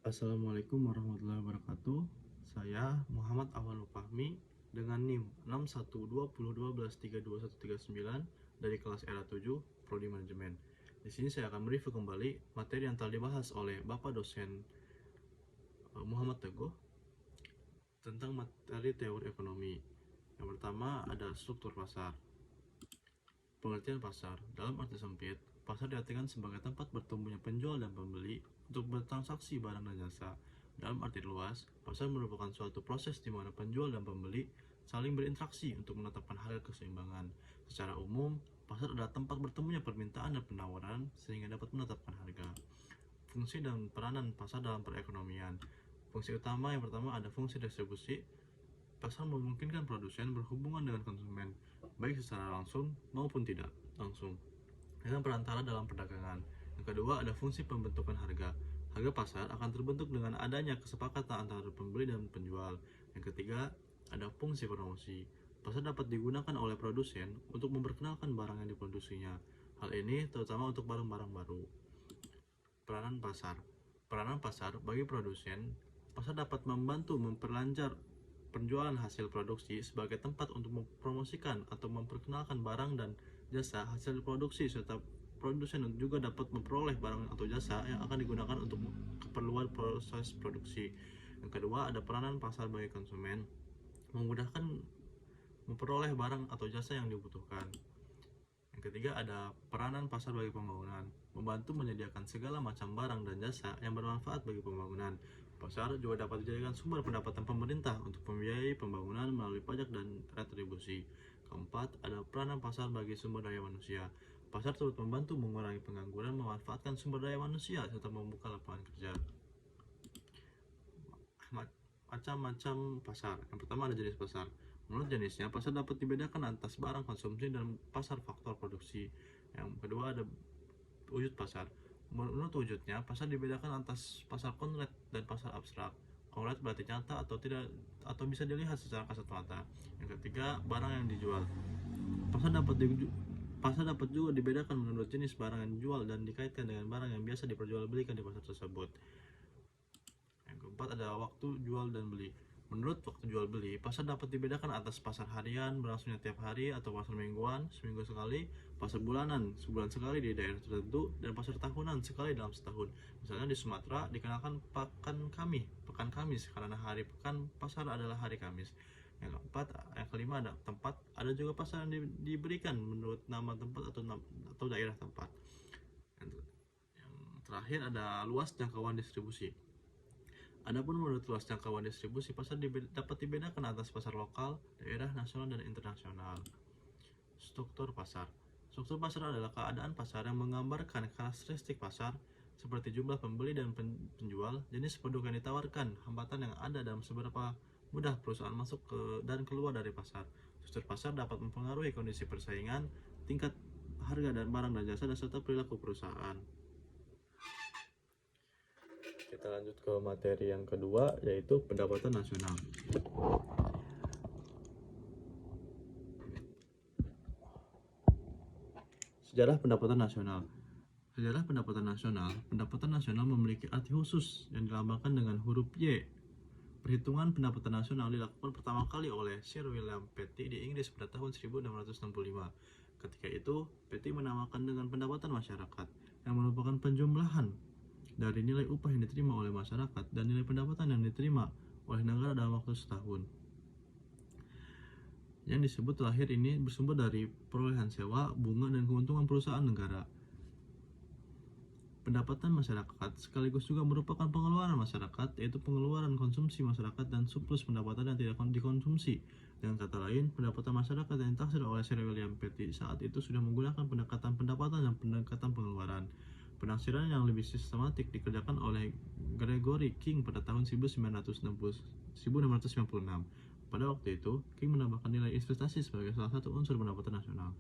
Assalamualaikum warahmatullahi wabarakatuh. Saya Muhammad Awal Fahmi dengan NIM 6120123139 dari kelas era 7 Prodi Manajemen. Di sini saya akan mereview kembali materi yang telah dibahas oleh Bapak dosen Muhammad Teguh tentang materi teori ekonomi. Yang pertama ada struktur pasar. Pengertian pasar dalam arti sempit, pasar diartikan sebagai tempat bertemunya penjual dan pembeli untuk bertransaksi barang dan jasa. Dalam arti luas, pasar merupakan suatu proses di mana penjual dan pembeli saling berinteraksi untuk menetapkan harga keseimbangan. Secara umum, pasar adalah tempat bertemunya permintaan dan penawaran sehingga dapat menetapkan harga. Fungsi dan peranan pasar dalam perekonomian. Fungsi utama yang pertama ada fungsi distribusi. Pasar memungkinkan produsen berhubungan dengan konsumen, baik secara langsung maupun tidak langsung, dengan perantara dalam perdagangan. Yang kedua, ada fungsi pembentukan harga. Harga pasar akan terbentuk dengan adanya kesepakatan antara pembeli dan penjual. Yang ketiga, ada fungsi promosi. Pasar dapat digunakan oleh produsen untuk memperkenalkan barang yang diproduksinya. Hal ini terutama untuk barang-barang baru. Peranan pasar. Peranan pasar bagi produsen, pasar dapat membantu memperlancar penjualan hasil produksi sebagai tempat untuk mempromosikan atau memperkenalkan barang dan jasa hasil produksi, serta produsen juga dapat memperoleh barang atau jasa yang akan digunakan untuk keperluan proses produksi. Yang kedua, ada peranan pasar bagi konsumen, memudahkan memperoleh barang atau jasa yang dibutuhkan. Yang ketiga, ada peranan pasar bagi pembangunan, membantu menyediakan segala macam barang dan jasa yang bermanfaat bagi pembangunan. Pasar juga dapat dijadikan sumber pendapatan pemerintah untuk membiayai pembangunan melalui pajak dan retribusi. Keempat, ada peranan pasar bagi sumber daya manusia. Pasar turut membantu mengurangi pengangguran, memanfaatkan sumber daya manusia, serta membuka lapangan kerja. Macam-macam pasar. Yang pertama ada jenis pasar. Menurut jenisnya, pasar dapat dibedakan atas barang konsumsi dan pasar faktor produksi. Yang kedua ada wujud pasar. Menurut wujudnya, pasar dibedakan atas pasar konkret dan pasar abstrak. Konkret berarti nyata atau tidak atau bisa dilihat secara kasat mata. Yang ketiga, barang yang dijual. Pasar dapat juga dibedakan menurut jenis barang yang dijual dan dikaitkan dengan barang yang biasa diperjualbelikan di pasar tersebut. Yang keempat ada waktu jual dan beli. Menurut waktu jual beli, pasar dapat dibedakan atas pasar harian berlangsungnya tiap hari atau pasar mingguan, seminggu sekali, pasar bulanan, sebulan sekali di daerah tertentu, dan pasar tahunan sekali dalam setahun. Misalnya di Sumatera dikenalkan pekan Kamis karena hari pekan pasar adalah hari Kamis. Yang keempat, yang kelima ada tempat. Ada juga pasar yang diberikan menurut nama tempat atau daerah tempat. Yang terakhir ada luas jangkauan distribusi. Adapun menurut luas jangkauan distribusi, pasar dapat dibedakan atas pasar lokal, daerah, nasional, dan internasional. Struktur pasar. Struktur pasar adalah keadaan pasar yang menggambarkan karakteristik pasar seperti jumlah pembeli dan penjual, jenis produk yang ditawarkan, hambatan yang ada dalam seberapa mudah perusahaan masuk ke dan keluar dari pasar. Struktur pasar dapat mempengaruhi kondisi persaingan, tingkat harga dan barang dan jasa, dan serta perilaku perusahaan. Kita lanjut ke materi yang kedua, yaitu pendapatan nasional. Sejarah pendapatan nasional. Sejarah pendapatan nasional memiliki arti khusus yang dilambangkan dengan huruf Y. Perhitungan pendapatan nasional dilakukan pertama kali oleh Sir William Petty di Inggris pada tahun 1665. Ketika itu, Petty menamakan dengan pendapatan masyarakat, yang merupakan penjumlahan dari nilai upah yang diterima oleh masyarakat dan nilai pendapatan yang diterima oleh negara dalam waktu setahun. Yang disebut terakhir ini bersumber dari perolehan sewa, bunga, dan keuntungan perusahaan negara. Pendapatan masyarakat sekaligus juga merupakan pengeluaran masyarakat, yaitu pengeluaran konsumsi masyarakat dan surplus pendapatan yang tidak dikonsumsi. Dengan kata lain, pendapatan masyarakat yang ditaksir oleh Sir William Petty saat itu sudah menggunakan pendekatan pendapatan dan pendekatan pengeluaran. Penaksiran yang lebih sistematik dikerjakan oleh Gregory King pada tahun 1696. Pada waktu itu, King menambahkan nilai investasi sebagai salah satu unsur pendapatan nasional.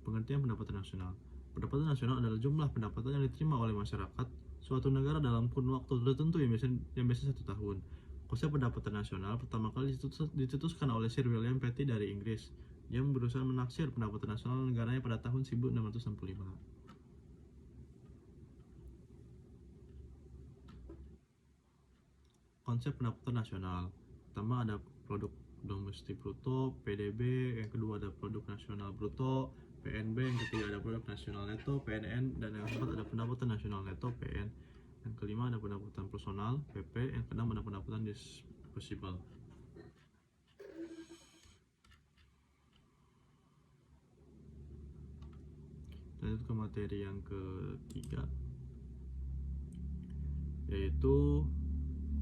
Pengertian pendapatan nasional. Pendapatan nasional adalah jumlah pendapatan yang diterima oleh masyarakat suatu negara dalam kurun waktu tertentu yang biasa 1 tahun. Konsep pendapatan nasional pertama kali dicetuskan oleh Sir William Petty dari Inggris. Dia berusaha menaksir pendapatan nasional negaranya pada tahun 1665. konsep pendapatan nasional. Pertama ada produk domestik bruto (PDB), yang kedua ada produk nasional bruto (PNB), yang ketiga ada produk nasional neto (PNN), dan yang keempat ada pendapatan nasional neto (PN). Yang kelima ada pendapatan personal (PP), yang keenam ada pendapatan disposable. Lanjut ke materi yang ketiga, yaitu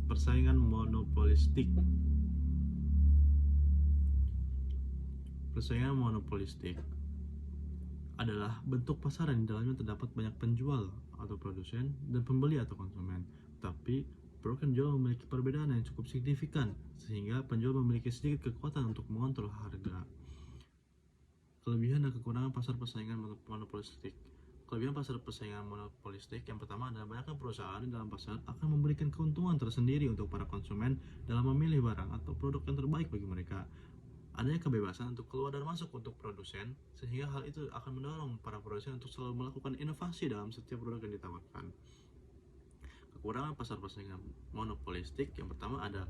persaingan monopolistik. Persaingan monopolistik adalah bentuk pasar yang di dalamnya terdapat banyak penjual atau produsen dan pembeli atau konsumen. Tapi produk yang dijual memiliki perbedaan yang cukup signifikan sehingga penjual memiliki sedikit kekuatan untuk mengontrol harga. Kelebihan dan kekurangan pasar persaingan monopolistik. Kelebihan pasar persaingan monopolistik yang pertama adalah banyaknya perusahaan di dalam pasar akan memberikan keuntungan tersendiri untuk para konsumen dalam memilih barang atau produk yang terbaik bagi mereka. Adanya kebebasan untuk keluar dan masuk untuk produsen, sehingga hal itu akan mendorong para produsen untuk selalu melakukan inovasi dalam setiap produk yang ditawarkan. Kekurangan pasar persaingan monopolistik yang pertama ada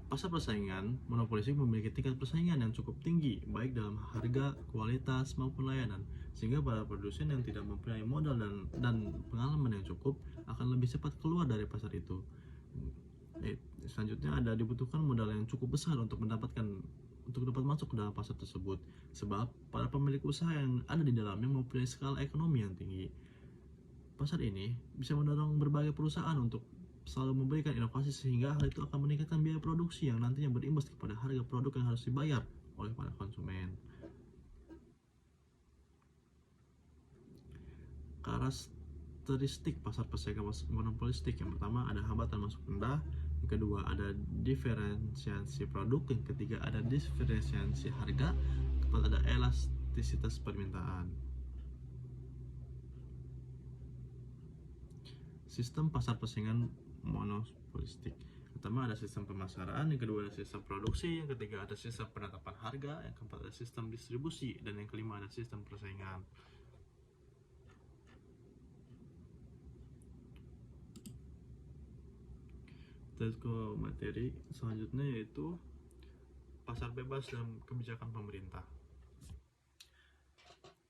pasar persaingan monopolistik memiliki tingkat persaingan yang cukup tinggi, baik dalam harga, kualitas, maupun layanan, sehingga para produsen yang tidak mempunyai modal dan pengalaman yang cukup akan lebih cepat keluar dari pasar itu. Selanjutnya ada dibutuhkan modal yang cukup besar untuk dapat masuk ke dalam pasar tersebut, sebab para pemilik usaha yang ada di dalamnya mempunyai skala ekonomi yang tinggi. Pasar ini bisa mendorong berbagai perusahaan untuk selalu memberikan inovasi sehingga hal itu akan meningkatkan biaya produksi yang nantinya berimbas kepada harga produk yang harus dibayar oleh para konsumen. Karakteristik pasar persaingan monopolistik yang pertama ada hambatan masuk rendah, yang kedua ada diferensiasi produk, yang ketiga ada diferensiasi harga, keempat ada elastisitas permintaan. Sistem pasar persaingan monopolistik. Pertama ada sistem pemasaran, yang kedua ada sistem produksi, yang ketiga ada sistem penetapan harga, yang keempat ada sistem distribusi, dan yang kelima ada sistem persaingan. Terus ke materi selanjutnya yaitu pasar bebas dan kebijakan pemerintah.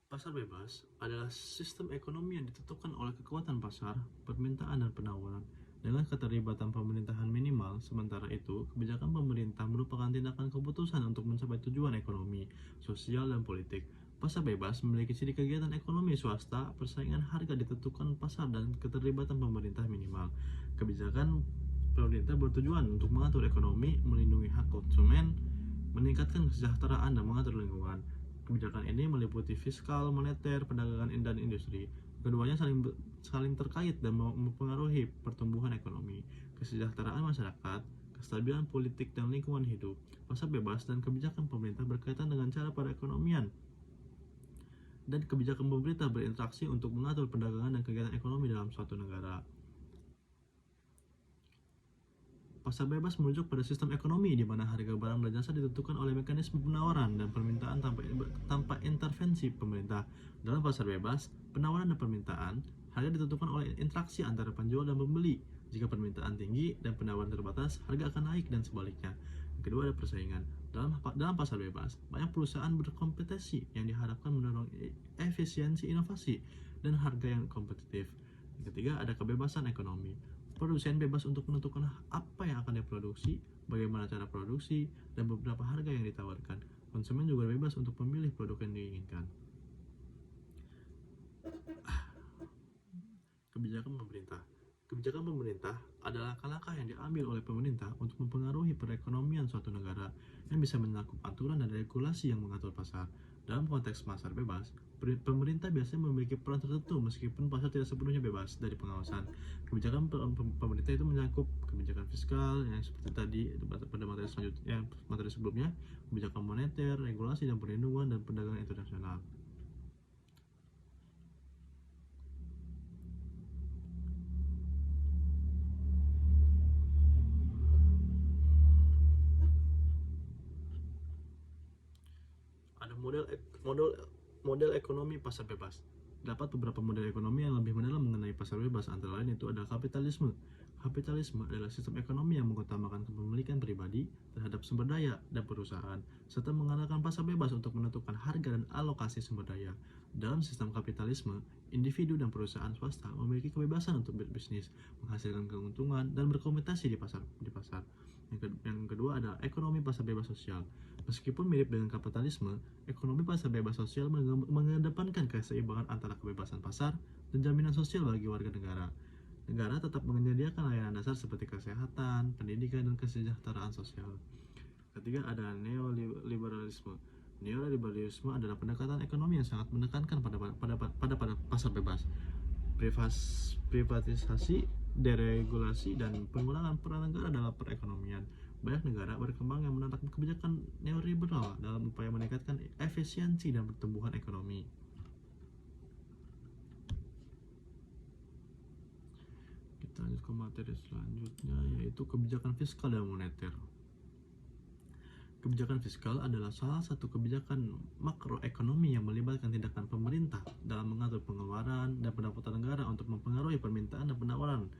Pasar bebas adalah sistem ekonomi yang ditentukan oleh kekuatan pasar, permintaan dan penawaran dengan keterlibatan pemerintahan minimal. Sementara itu, kebijakan pemerintah merupakan tindakan keputusan untuk mencapai tujuan ekonomi, sosial, dan politik. Pasar bebas memiliki ciri kegiatan ekonomi swasta, persaingan harga ditentukan pasar, dan keterlibatan pemerintah minimal. Kebijakan pemerintah bertujuan untuk mengatur ekonomi, melindungi hak konsumen, meningkatkan kesejahteraan, dan mengatur lingkungan. Kebijakan ini meliputi fiskal, moneter, perdagangan, dan industri. Keduanya saling terkait dan mempengaruhi pertumbuhan ekonomi, kesejahteraan masyarakat, kestabilan politik, dan lingkungan hidup. Pasar bebas dan kebijakan pemerintah berkaitan dengan cara perekonomian dan kebijakan pemerintah berinteraksi untuk mengatur perdagangan dan kegiatan ekonomi dalam suatu negara. Pasar bebas merujuk pada sistem ekonomi di mana harga barang dan jasa ditentukan oleh mekanisme penawaran dan permintaan tanpa intervensi pemerintah. Dalam pasar bebas, penawaran dan permintaan, harga ditentukan oleh interaksi antara penjual dan pembeli. Jika permintaan tinggi dan penawaran terbatas, harga akan naik dan sebaliknya. Yang kedua ada persaingan. Dalam pasar bebas, banyak perusahaan berkompetisi yang diharapkan mendorong efisiensi inovasi dan harga yang kompetitif. Yang ketiga ada kebebasan ekonomi. Produsen bebas untuk menentukan apa yang akan diproduksi, bagaimana cara produksi, dan beberapa harga yang ditawarkan. Konsumen juga bebas untuk memilih produk yang diinginkan. Kebijakan pemerintah. Kebijakan pemerintah adalah langkah yang diambil oleh pemerintah untuk mempengaruhi perekonomian suatu negara yang bisa mencakup aturan dan regulasi yang mengatur pasar. Dalam konteks pasar bebas, pemerintah biasanya memiliki peran tertentu meskipun pasar tidak sepenuhnya bebas dari pengawasan. Kebijakan pemerintah itu mencakup kebijakan fiskal yang seperti tadi pada materi sebelumnya, kebijakan moneter, regulasi dan perlindungan, dan perdagangan internasional. Ada model ekonomi pasar bebas. Terdapat beberapa model ekonomi yang lebih mendalam mengenai pasar bebas, antara lain itu adalah kapitalisme. Kapitalisme adalah sistem ekonomi yang mengutamakan kepemilikan pribadi terhadap sumber daya dan perusahaan, serta mengandalkan pasar bebas untuk menentukan harga dan alokasi sumber daya. Dalam sistem kapitalisme, individu dan perusahaan swasta memiliki kebebasan untuk berbisnis, menghasilkan keuntungan, dan berkompetisi di pasar. Yang kedua adalah ekonomi pasar bebas sosial. Meskipun mirip dengan kapitalisme, ekonomi pasar bebas sosial mengedepankan keseimbangan antara kebebasan pasar dan jaminan sosial bagi warga negara. Negara tetap menyediakan layanan dasar seperti kesehatan, pendidikan, dan kesejahteraan sosial. Ketiga ada neoliberalisme. Neoliberalisme adalah pendekatan ekonomi yang sangat menekankan pada pasar bebas, privatisasi, deregulasi, dan pengurangan peran negara dalam perekonomian. Banyak negara berkembang yang menerapkan kebijakan neoliberal dalam upaya meningkatkan efisiensi dan pertumbuhan ekonomi. Kita lanjut ke materi selanjutnya, yaitu kebijakan fiskal dan moneter. Kebijakan fiskal adalah salah satu kebijakan makroekonomi yang melibatkan tindakan pemerintah dalam mengatur pengeluaran dan pendapatan negara untuk mempengaruhi permintaan dan penawaran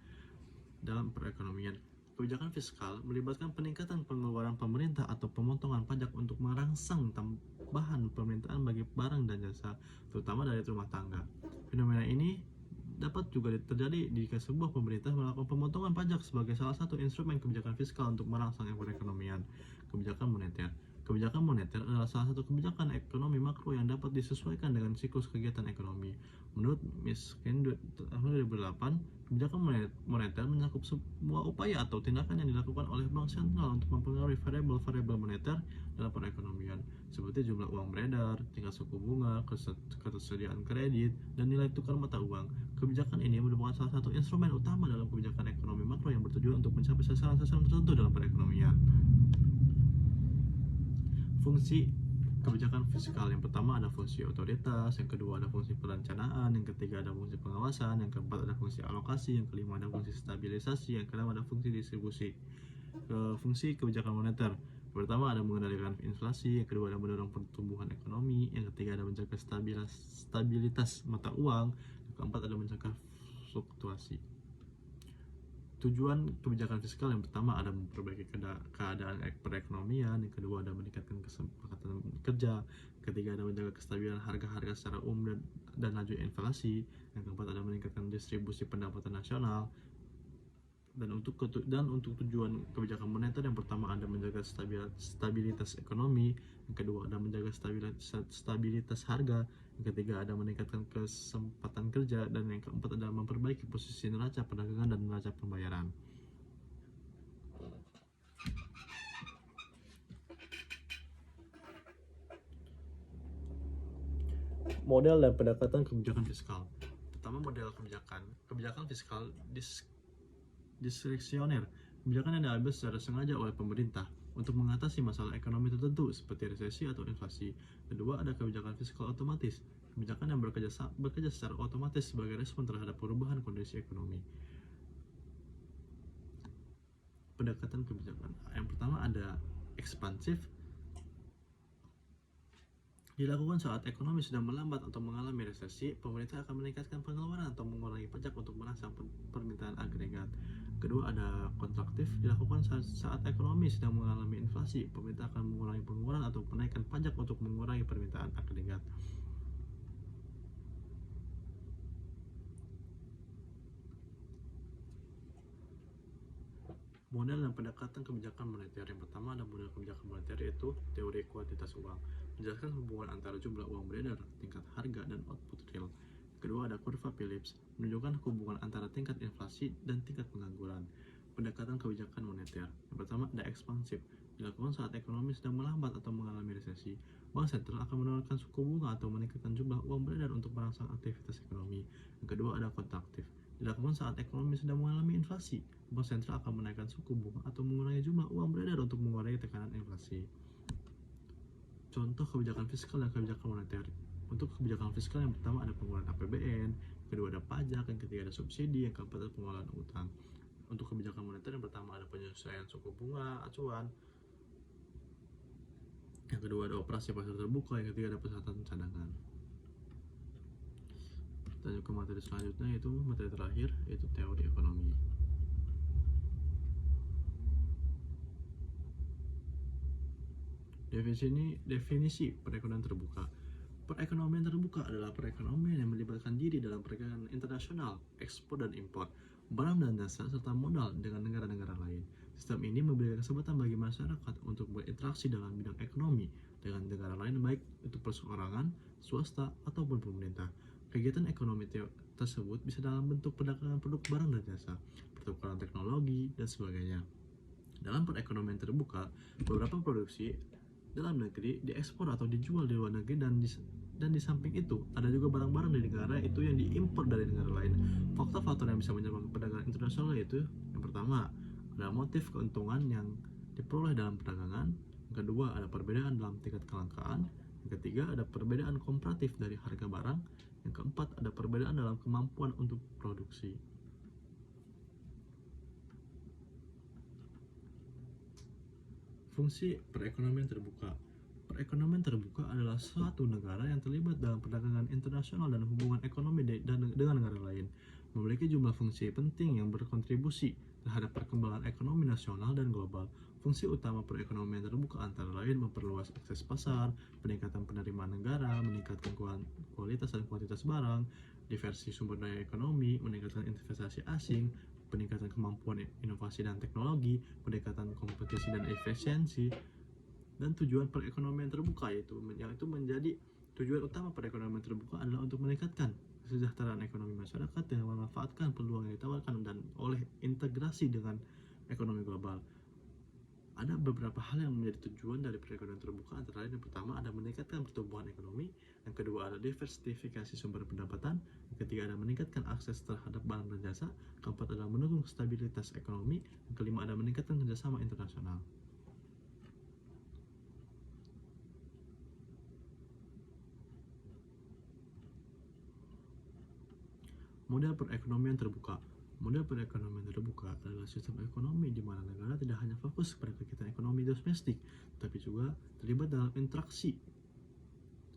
dalam perekonomian. Kebijakan fiskal melibatkan peningkatan pengeluaran pemerintah atau pemotongan pajak untuk merangsang tambahan permintaan bagi barang dan jasa, terutama dari rumah tangga. Fenomena ini dapat juga terjadi jika sebuah pemerintah melakukan pemotongan pajak sebagai salah satu instrumen kebijakan fiskal untuk merangsang perekonomian. Kebijakan moneter. Kebijakan moneter adalah salah satu kebijakan ekonomi makro yang dapat disesuaikan dengan siklus kegiatan ekonomi. Menurut Miskin tahun 2008, kebijakan moneter mencakup semua upaya atau tindakan yang dilakukan oleh bank sentral untuk mempengaruhi variabel-variabel moneter dalam perekonomian, seperti jumlah uang beredar, tingkat suku bunga, ketersediaan kredit, dan nilai tukar mata uang. Kebijakan ini merupakan salah satu instrumen utama dalam kebijakan ekonomi makro yang bertujuan untuk mencapai sasaran-sasaran tertentu dalam perekonomian. Fungsi kebijakan fiskal. Yang pertama ada fungsi otoritas, yang kedua ada fungsi perencanaan, yang ketiga ada fungsi pengawasan, yang keempat ada fungsi alokasi, yang kelima ada fungsi stabilisasi, yang keenam ada fungsi distribusi. Fungsi kebijakan moneter. Yang pertama ada mengendalikan inflasi, yang kedua ada mendorong pertumbuhan ekonomi, yang ketiga ada menjaga stabilitas mata uang, yang keempat ada mencegah fluktuasi. Tujuan kebijakan fiskal yang pertama ada memperbaiki keadaan perekonomian, yang kedua ada meningkatkan kesempatan kerja, ketiga ada menjaga kestabilan harga-harga secara umum dan laju inflasi, yang keempat ada meningkatkan distribusi pendapatan nasional. Dan untuk tujuan kebijakan moneter yang pertama ada menjaga stabilitas ekonomi, yang kedua ada menjaga stabilitas harga, yang ketiga ada meningkatkan kesempatan kerja, dan yang keempat adalah memperbaiki posisi neraca perdagangan dan neraca pembayaran. Model dan pendekatan kebijakan fiskal. Pertama, model kebijakan fiskal diskresioner. Kebijakan yang diambil secara sengaja oleh pemerintah untuk mengatasi masalah ekonomi tertentu seperti resesi atau inflasi. Kedua, ada kebijakan fiskal otomatis. Kebijakan yang bekerja secara otomatis sebagai respon terhadap perubahan kondisi ekonomi. Pendekatan kebijakan. Yang pertama ada ekspansif. Dilakukan saat ekonomi sedang melambat atau mengalami resesi, pemerintah akan meningkatkan pengeluaran atau mengurangi pajak untuk merangsang permintaan agregat. Kedua ada kontraktif. Dilakukan saat ekonomi sedang mengalami inflasi, pemerintah akan mengurangi pengeluaran atau menaikkan pajak untuk mengurangi permintaan agregat. Model dan pendekatan kebijakan moneter. Yang pertama ada model kebijakan moneter, yaitu teori kuantitas uang, menjelaskan hubungan antara jumlah uang beredar, tingkat harga, dan output real. Kedua ada kurva Phillips, menunjukkan hubungan antara tingkat inflasi dan tingkat pengangguran. Pendekatan kebijakan moneter. Yang pertama ada ekspansif, dilakukan saat ekonomi sedang melambat atau mengalami resesi. Bank sentral akan menurunkan suku bunga atau meningkatkan jumlah uang beredar untuk merangsang aktivitas ekonomi. Yang kedua ada kontraktif, dilakukan saat ekonomi sedang mengalami inflasi. Bank sentral akan menaikkan suku bunga atau mengurangi jumlah uang beredar untuk mengurangi tekanan inflasi. Contoh kebijakan fiskal dan kebijakan moneter. Untuk kebijakan fiskal yang pertama ada pengeluaran APBN, yang kedua ada pajak, yang ketiga ada subsidi, yang keempat ada pengelolaan utang. Untuk kebijakan moneter yang pertama ada penyesuaian suku bunga acuan, yang kedua ada operasi pasar terbuka, yang ketiga ada persyaratan cadangan. Lanjut ke materi selanjutnya, yaitu materi terakhir, yaitu teori ekonomi. Definisi perekonomian terbuka. Perekonomian terbuka adalah perekonomian yang melibatkan diri dalam perdagangan internasional, ekspor dan impor, barang dan jasa, serta modal dengan negara-negara lain. Sistem ini memberikan kesempatan bagi masyarakat untuk berinteraksi dalam bidang ekonomi dengan negara lain, baik itu perseorangan, swasta, ataupun pemerintah. Kegiatan ekonomi tersebut bisa dalam bentuk perdagangan produk barang dan jasa, pertukaran teknologi, dan sebagainya. Dalam perekonomian terbuka, beberapa produksi dalam negeri diekspor atau dijual di luar negeri, dan di samping itu ada juga barang-barang dari negara itu yang diimpor dari negara lain. Faktor-faktor yang bisa menyebabkan perdagangan internasional yaitu yang pertama, ada motif keuntungan yang diperoleh dalam perdagangan. Yang kedua, ada perbedaan dalam tingkat kelangkaan. Yang ketiga, ada perbedaan komparatif dari harga barang. Yang keempat, ada perbedaan dalam kemampuan untuk produksi. Fungsi perekonomian terbuka. Perekonomian terbuka adalah suatu negara yang terlibat dalam perdagangan internasional dan hubungan ekonomi dengan negara lain, memiliki jumlah fungsi penting yang berkontribusi terhadap perkembangan ekonomi nasional dan global. Fungsi utama perekonomian terbuka antara lain memperluas akses pasar, peningkatan penerimaan negara, meningkatkan kualitas dan kuantitas barang, diversi sumber daya ekonomi, meningkatkan investasi asing, peningkatan kemampuan inovasi dan teknologi, peningkatan kompetisi dan efisiensi. Dan tujuan perekonomian terbuka yaitu menjadi tujuan utama perekonomian terbuka adalah untuk meningkatkan kesejahteraan ekonomi masyarakat dengan memanfaatkan peluang yang ditawarkan dan oleh integrasi dengan ekonomi global. Ada beberapa hal yang menjadi tujuan dari perekonomian terbuka, antara lain yang pertama ada meningkatkan pertumbuhan ekonomi, yang kedua ada diversifikasi sumber pendapatan, yang ketiga ada meningkatkan akses terhadap barang dan jasa, keempat adalah mendukung stabilitas ekonomi, yang kelima ada meningkatkan kerjasama internasional. Model perekonomian terbuka. Model perekonomian terbuka adalah sistem ekonomi di mana negara tidak hanya fokus pada kegiatan ekonomi domestik, tapi juga terlibat dalam interaksi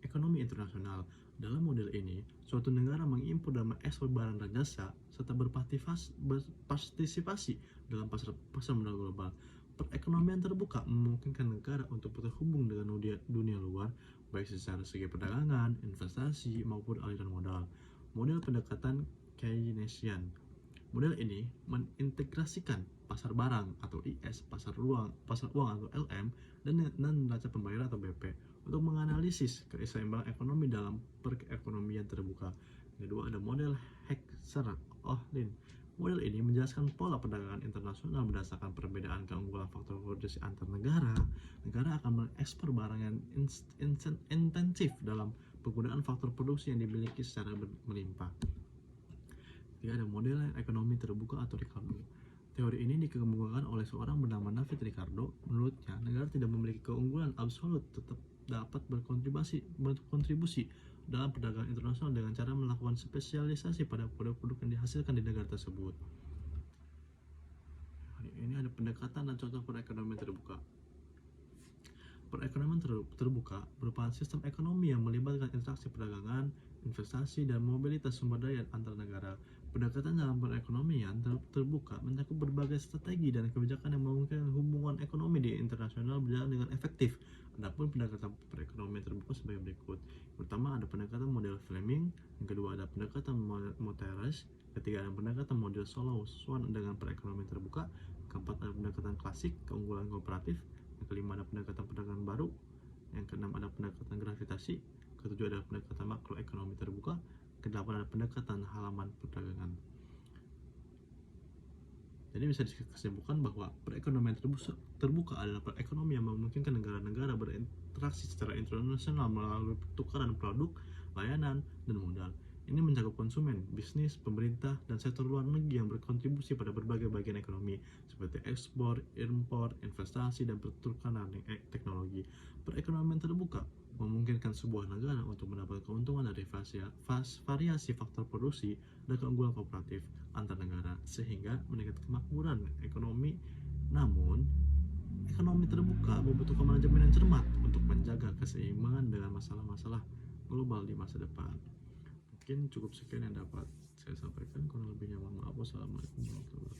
ekonomi internasional. Dalam model ini, suatu negara mengimpor dan mengekspor barang dan jasa serta berpartisipasi dalam pasar modal global. Perekonomian terbuka memungkinkan negara untuk terhubung dengan dunia luar, baik secara segi perdagangan, investasi, maupun aliran modal. Model pendekatan Keynesian. Model ini mengintegrasikan pasar barang atau IS, pasar uang atau LM, dan neraca pembayaran atau BP untuk menganalisis keseimbangan ekonomi dalam perekonomian terbuka. Kedua, ada model Heckscher-Ohlin. Model ini menjelaskan pola perdagangan internasional berdasarkan perbedaan keunggulan faktor produksi antar negara. Negara akan mengekspor barang yang intensif dalam penggunaan faktor produksi yang dimiliki secara melimpah. Ketiga, ada model ekonomi terbuka atau Ricardo. Teori ini dikemukakan oleh seorang bernama David Ricardo. Menurutnya, negara tidak memiliki keunggulan absolut, tetap dapat berkontribusi dalam perdagangan internasional dengan cara melakukan spesialisasi pada produk-produk yang dihasilkan di negara tersebut. Ini ada pendekatan dan contoh perekonomian terbuka. Perekonomian terbuka merupakan sistem ekonomi yang melibatkan interaksi perdagangan, investasi, dan mobilitas sumber daya antar negara. Pendekatan dalam perekonomian terbuka mencakup berbagai strategi dan kebijakan yang memungkinkan hubungan ekonomi di internasional berjalan dengan efektif. Adapun pendekatan perekonomian terbuka sebagai berikut. Pertama, ada pendekatan model Fleming. Yang kedua, ada pendekatan Moteras. Ketiga, ada pendekatan model Solow-Swan dengan perekonomian terbuka. Keempat, ada pendekatan klasik, keunggulan kooperatif. Yang kelima, ada pendekatan perdagangan baru. Yang keenam, ada pendekatan gravitasi. Ketujuh, ada pendekatan makroekonomi terbuka. Kedelapan, ada pendekatan halaman perdagangan. Jadi bisa disimpulkan bahwa perekonomian terbuka adalah perekonomian yang memungkinkan negara-negara berinteraksi secara internasional melalui pertukaran produk, layanan, dan modal. Ini mencakup konsumen, bisnis, pemerintah, dan sektor luar negeri yang berkontribusi pada berbagai bagian ekonomi seperti ekspor, impor, investasi, dan pertukaran teknologi. Perekonomian terbuka memungkinkan sebuah negara untuk mendapat keuntungan dari variasi faktor produksi dan keunggulan kooperatif antar negara sehingga meningkatkan kemakmuran ekonomi. Namun, ekonomi terbuka membutuhkan manajemen yang cermat untuk menjaga keseimbangan dengan masalah-masalah global di masa depan. Mungkin cukup sekian yang dapat saya sampaikan, kurang lebihnya mohon maaf. Wassalamualaikum warahmatullahi wabarakatuh.